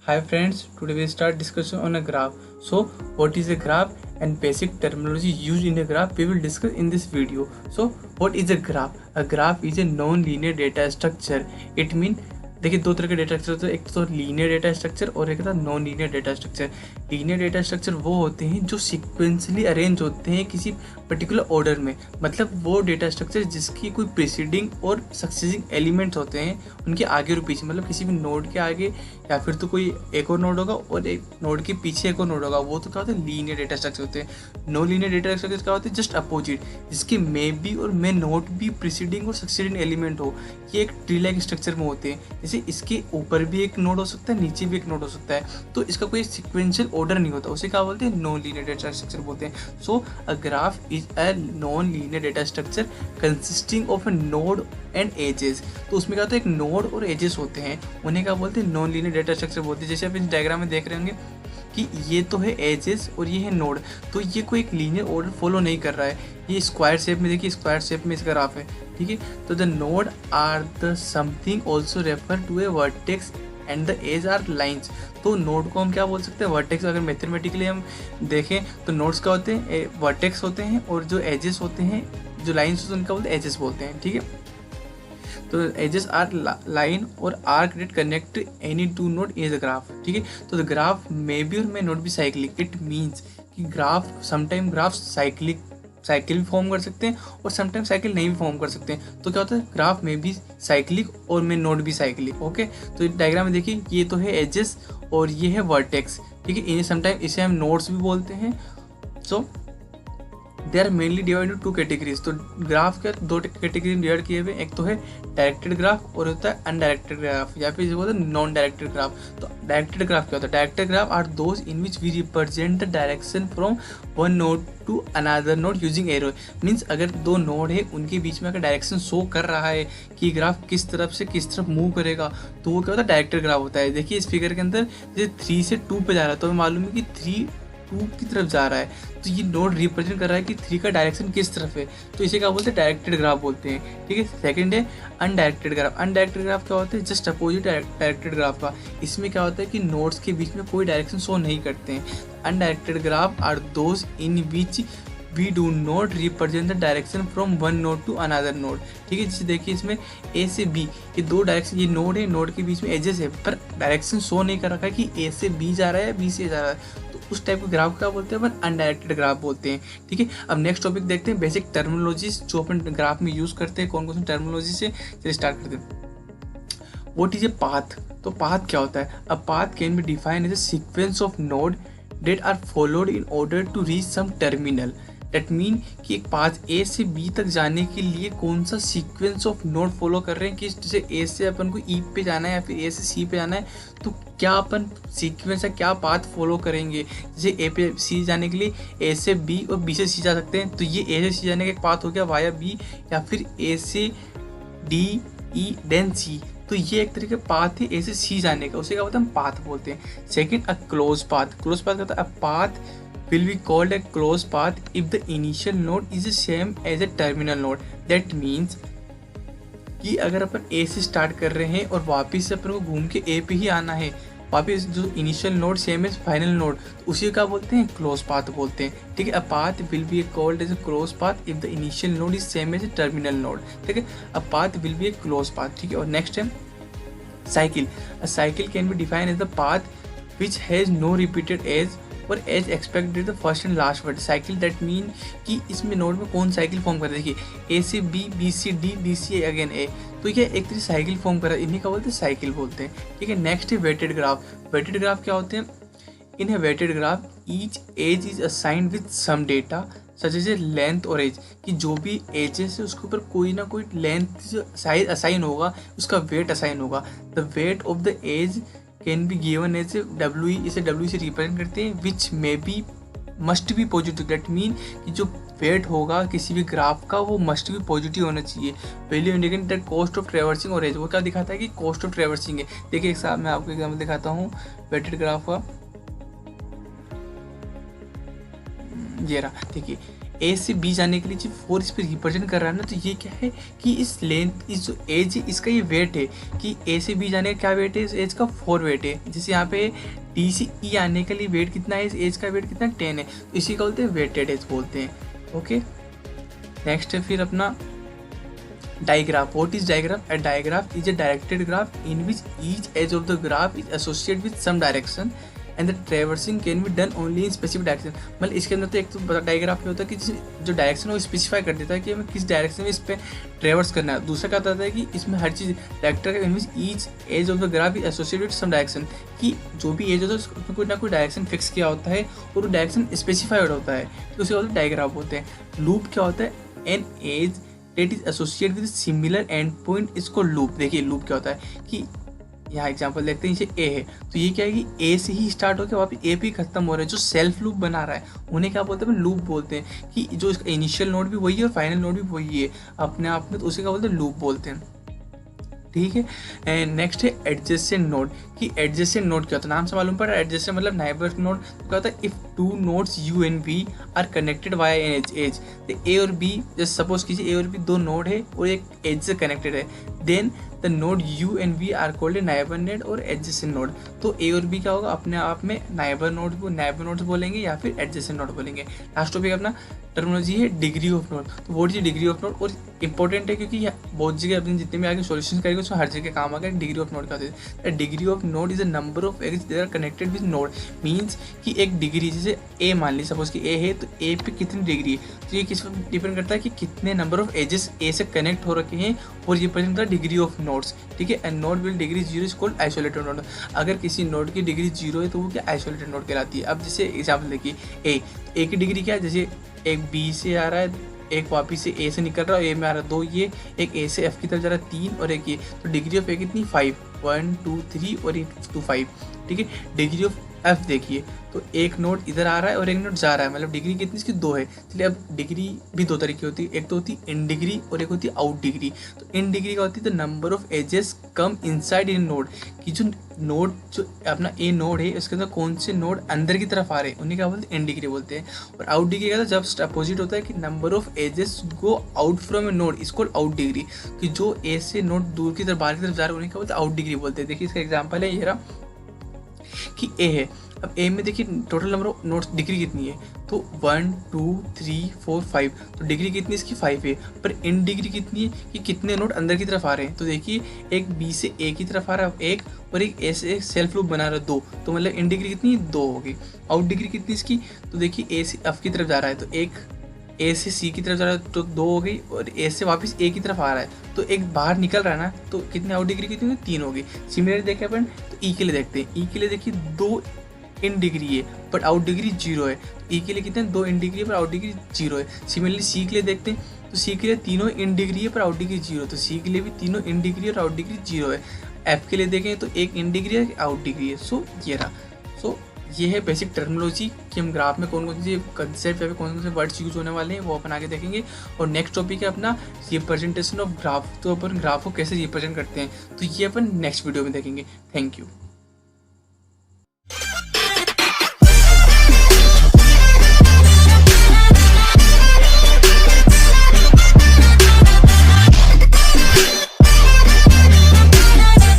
Hi friends, today we start discussion on a graph. So what is a graph and basic terminology used in a graph we will discuss in this video. So what is a graph? A graph is a non-linear data structure. It means देखिए दो तरह के data structure होते हैं, एक तो linear data structure और एक था non linear data structure. Linear data structure वो होते हैं जो सिक्वेंसली अरेंज होते हैं किसी पर्टिकुलर ऑर्डर में, मतलब वो डेटा स्ट्रक्चर जिसकी कोई प्रीसीडिंग और सक्सेसिंग एलिमेंट्स होते हैं उनके आगे और पीछे, मतलब किसी भी नोड के आगे या फिर तो कोई एक और नोड होगा और एक नोड के पीछे एक और नोड होगा, वो तो क्या होता है लीनियर डेटा स्ट्रक्चर होते हैं। नॉन लीनियर डेटा स्ट्रक्चर क्या होते हैं? जस्ट अपोजिट, जिसके मे बी और मे नोट भी प्रीसीडिंग और सक्सीडिंग एलिमेंट हो। ये एक ट्री लाइक स्ट्रक्चर में होते हैं, जैसे इसके ऊपर भी एक नोड हो सकता है, नीचे भी एक नोड हो सकता है, तो इसका कोई सिक्वेंशियल ऑर्डर नहीं होता, उसे क्या बोलते हैं? नॉन लीनियर डेटा स्ट्रक्चर बोलते हैं। So a graph is a non linear data structure consisting of a node and edges. तो उसमें क्या होता है? एक नोड और एजेस होते हैं, उन्हें क्या बोलते हैं? नॉन लीनियर डेटा स्ट्रक्चर बोलते हैं। जैसे आप इस डायग्राम में देख रहे होंगे कि ये तो है एजेस और ये है नोड, तो ये कोई एक लीनियर ऑर्डर फॉलो नहीं कर रहा है। ये स्क्वायर शेप में, देखिए स्क्वायर शेप में इसका ग्राफ है, ठीक है। तो the node are the something also refer to a vertex and the edge are lines. तो नोड को हम क्या बोल सकते हैं? वर्टेक्स। अगर मैथमेटिकली हम देखें तो नोड्स क्या होते हैं? वर्टेक्स होते हैं, और जो एजेस होते हैं, जो लाइन्स होते हैं उनका बोलते हैं एजेस बोलते हैं, ठीक है। तो एजेस आर लाइन और arc that connect any two node is a graph, ठीक है। तो द ग्राफ मे बी और may not be cyclic. It means कि ग्राफ समटाइम ग्राफ साइकिल भी फॉर्म कर सकते हैं और समटाइम साइकिल नहीं भी फॉर्म कर सकते हैं। तो क्या होता है? ग्राफ में भी साइक्लिक और में नोड भी साइक्लिक, ओके। तो डायग्राम में देखिए ये तो है एजेस और ये है वर्टेक्स, ठीक है। इन्हें समटाइम इसे हम नोड्स भी बोलते हैं। So they are mainly divide two categories. तो ग्राफ के दो कैटेगरी में डिवाइड किए हुए, एक तो है डायरेक्टेड ग्राफ और होता है अनडायरेक्टेड ग्राफ, या फिर बोलते हैं नॉन डायरेक्टेड ग्राफ। तो डायरेक्टेड ग्राफ क्या होता है? Directed graph are those in which we represent the direction from one node to another node using arrow. Means अगर दो नोड है उनके बीच में अगर डायरेक्शन शो कर रहा है कि ग्राफ किस तरफ से किस तरफ मूव करेगा, तो वो क्या होता है? डायरेक्टेड ग्राफ होता है। देखिए इस फिगर के अंदर जैसे 3 से 2 पे जा रहा है, तो हमें मालूम है कि 3 2 की तरफ जा रहा है, तो ये नोड रिप्रेजेंट कर रहा है कि 3 का डायरेक्शन किस तरफ है, तो इसे क्या बोलते हैं? डायरेक्टेड ग्राफ बोलते हैं, ठीक है। सेकंड है अनडायरेक्टेड ग्राफ। अनडायरेक्टेड ग्राफ क्या होता है? जस्ट अपोजिट डायरेक्टेड ग्राफ का। इसमें क्या होता है कि नोड्स के बीच में कोई डायरेक्शन शो नहीं करते हैं। Undirected graph are those in which we do not represent the direction from one node to another node, ठीक है। जैसे देखिए इसमें ए से बी, ये दो डायरेक्शन, ये नोड है, नोड के बीच में एजेस है, पर डायरेक्शन शो नहीं कर रखा है कि ए से बी जा रहा है या बी से जा रहा है, तो उस टाइप के ग्राफ क्या बोलते हैं? अपन अनडायरेक्टेड ग्राफ बोलते हैं, ठीक है। अब नेक्स्ट टॉपिक देखते हैं, बेसिक टर्मिनोलॉजीज जो अपन ग्राफ में यूज करते हैं, कौन कौन सी टर्मिनोलॉजी से। चलिए स्टार्ट करते हैं। What is a path? तो पाथ क्या होता है? A path can be defined as a sequence of node that are followed in order to reach some terminal. That mean कि एक पाथ ए से बी तक जाने के लिए कौन सा सीक्वेंस ऑफ नोड फॉलो कर रहे हैं, कि जैसे ए से अपन को ई पे जाना है या फिर ए से सी पे जाना है, तो क्या अपन सीक्वेंस है, क्या पाथ फॉलो करेंगे। जैसे ए पे सी जाने के लिए ए से बी और बी से सी जा सकते हैं, तो ये ए से सी जाने का एक पाथ हो गया वाया बी, या फिर ए से डी ई देन सी, तो ये एक तरीके पाथ है ए से सी जाने का, उसे क्या बोलते हैं? हम पाथ बोलते हैं। सेकंड अ क्लोज पाथ। क्लोज पाथ कहता है a path will be called a closed path if the initial node is the same as a terminal node. That means कि अगर अपन ए से स्टार्ट कर रहे हैं और वापस से अपन को घूम के ए पे ही आना है, वापस जो initial node same as final node, तो उसी का बोलते हैं क्लोज पाथ बोलते हैं, ठीक है। A path will be called as a close path if the initial node is same as a terminal node, ठीक है। A path will be a close path, ठीक है। और नेक्स्ट है cycle. A cycle can be defined as the path which has no repeated edge और edge expected the first and last word. Cycle that mean कि इसमें node में कौन cycle form कर रहा है। देखिए ए से बी, बी से डी, डी से अगेन ए, तो ये एक तरह साइकिल फॉर्म कर रहा है, इन्हीं का बोलते हैं साइकिल बोलते हैं, ठीक है। नेक्स्ट है वेटेड ग्राफ। वेटेड ग्राफ क्या होते हैं? इन है weighted graph each edge is assigned with some data such as a length और एज, कि जो भी एजेस है उसके ऊपर कोई ना कोई लेंथ साइज असाइन होगा, उसका वेट असाइन होगा। The weight of the edge can be given as W, इसे डब्ल्यू से रिप्रेजेंट करते हैं, which may be must be positive. That mean कि जो वेट होगा किसी भी ग्राफ का वो मस्ट बी पॉजिटिव होना चाहिए। Value indicate that cost of traversing और एज, वो क्या दिखाता है कि कॉस्ट ऑफ ट्रेवर्सिंग है। देखिए एक साथ मैं आपको एग्जाम्पल दिखाता हूँ वेटेड ग्राफ का, ये रहा। देखिए ए से बी जाने के लिए जो 4 इस पे रिप्रेजेंट कर रहा है ना, तो ये क्या है कि इस लेंथ, इस जो एज है इसका ये वेट है कि ए से बी जाने का क्या वेट है, इस एज का 4 वेट है। जैसे यहाँ पे डी से ई आने के लिए वेट कितना है, इस एज का वेट कितना 10 है, तो इसी का बोलते हैं वेटेड एज बोलते हैं। ओके, नेक्स्ट है फिर अपना digraph. What is digraph? A digraph is a directed graph in which each edge of the graph is associated with some direction and the traversing can be done only in specific direction. मतलब इसके अंदर तो एक तो digraph में होता है कि जो डायरेक्शन है वो स्पेसिफाई कर देता है कि हमें किस डायरेक्शन में इस पर ट्रेवर्स करना है। दूसरा क्या होता है कि इसमें हर चीज़ डायरेक्टर का in which each edge of the graph is associated with some direction, कि जो भी एज होता है उसमें कोई ना कोई डायरेक्शन फिक्स किया होता है और वो डायरेक्शन स्पेसिफाइड होता है, तो उसे बोलते डायग्राफ होते हैं। लूप क्या होता है? An edge that is associated with similar end point, इसको लूप। देखिए लूप क्या होता है कि यहाँ एग्जांपल देखते हैं, जैसे ए है तो ये क्या है कि ए से ही स्टार्ट होकर वापस ए पे खत्म हो रहा है, जो सेल्फ लूप बना रहा है उन्हें क्या बोलते हैं? लूप बोलते हैं। कि जो इसका इनिशियल नोड भी वही है और फाइनल नोड भी वही है अपने आप में, तो उसे क्या बोलते हैं? लूप बोलते हैं। ठीक है, एंड नेक्स्ट है एडजेसेंट नोड। कि एडजेसेंट नोड क्या होता है? नाम से मालूम पड़ा, एडजेसेंट मतलब नाइबर नोड। तो क्या होता है? If two nodes U and B are connected by an edge, तो ए और बी, जैसे सपोज कीजिए ए और बी दो नोड है और एक एज से कनेक्टेड है, then the node U and B are called a neighbour node और एडजेसेंट नोड। तो ए और बी क्या होगा? अपने आप में नाइबर नोड्स बोलेंगे या फिर एडजेसेंट नोड बोलेंगे। लास्ट टॉपिक अपना टर्मिनोलॉजी है डिग्री ऑफ नोड। तो what is degree of node? और इंपॉर्टेंट है क्योंकि बहुत जगह अपने जितने भी आगे सॉल्यूशन करेंगे उसमें हर जगह काम आ गया। डिग्री ऑफ नोड क्या होती है? Degree of node is a number of edge they are connected with node. Means कि एक डिग्री, जैसे ए मान ली, सपोज कि ए है तो ए पे कितनी डिग्री है, तो ये किस पर डिपेंड करता है कि कितने नंबर ऑफ एजेस ए से कनेक्ट हो रखे हैं, और ये प्रेजेंट करता है डिग्री ऑफ नोड्स। ठीक है, and node will degree 0 is called isolated node. अगर किसी नोड की डिग्री 0 है तो वो क्या आइसोलेटेड नोड कहलाती है। अब जैसे एग्जाम्पल देखिए ए की डिग्री क्या है? जैसे एक बी से आ रहा है, एक वापिस से ए से निकल रहा है, ए में आ रहा है 2, ये एक ए से एफ की तरफ जा रहा है 3 और एक ये, तो डिग्री ऑफ ए कितनी 5, 1 2 3 और 1 2 5। ठीक है, डिग्री ऑफ एफ देखिए तो एक नोड इधर आ रहा है और एक नोड जा रहा है, मतलब डिग्री कितनी इसकी 2 है। चलिए अब डिग्री भी 2 तरीके होती है, एक तो होती है इन डिग्री और एक होती है आउट डिग्री। तो इन डिग्री का होती है the number of edges come inside in node, कि जो नोड जो अपना ए नोड है उसके अंदर कौन से नोड अंदर की तरफ आ रहे हैं उन्हें क्या बोलते हैं? इन डिग्री बोलते हैं। और आउट डिग्री का जब अपोजिट होता है कि number of edges go out from a node, इसको आउट डिग्री, कि जो ए से नोड दूर की तरफ बाहर की तरफ जा रहे हैं उन्हें क्या बोलते हैं? आउट डिग्री बोलते हैं। देखिए इसका एग्जाम्पल है ये रहा कि ए है, अब ए में देखिए total number of notes degree कितनी है, तो 1 2 3 4 5, तो डिग्री कितनी इसकी 5 है। पर इन डिग्री कितनी है कि कितने नोट अंदर की तरफ आ रहे हैं, तो देखिए एक बी से ए की तरफ आ रहा है एक, और एक ए से एक सेल्फ लूप बना रहा है 2, तो मतलब इन डिग्री कितनी 2 होगी। आउट डिग्री कितनी इसकी, तो देखिए ए से एफ की तरफ जा रहा है तो एक, ए से सी की तरफ जा रहा है तो 2 हो गई, और ए से वापस ए की तरफ आ रहा है तो एक बाहर निकल रहा है ना, तो कितने आउट डिग्री कितनी 3 होगी। सिमिलरली देखें अपन तो ई के लिए देखते हैं, ई के लिए देखिए 2 इन डिग्री है बट आउट डिग्री 0 है, तो ई के लिए कितने 2 इन डिग्री है पर आउट डिग्री 0 है। सिमिलरली सी के लिए देखते हैं तो सी के लिए तीनों इन डिग्री है पर आउट डिग्री 0, तो सी के लिए भी तीनों इन डिग्री और आउट डिग्री 0 है। एफ के लिए देखें तो एक इन डिग्री है आउट डिग्री है। सो ये रहा, सो ये है बेसिक टर्मिनोलॉजी कि हम ग्राफ में कौन कौन से कंसेप्ट या फिर कौन कौन से वर्ड्स यूज होने वाले हैं वो अपन आगे देखेंगे। और नेक्स्ट टॉपिक है अपना रिप्रेजेंटेशन ऑफ ग्राफ, तो अपन ग्राफ को कैसे रिप्रेजेंट करते हैं तो ये अपन नेक्स्ट वीडियो में देखेंगे। Thank you.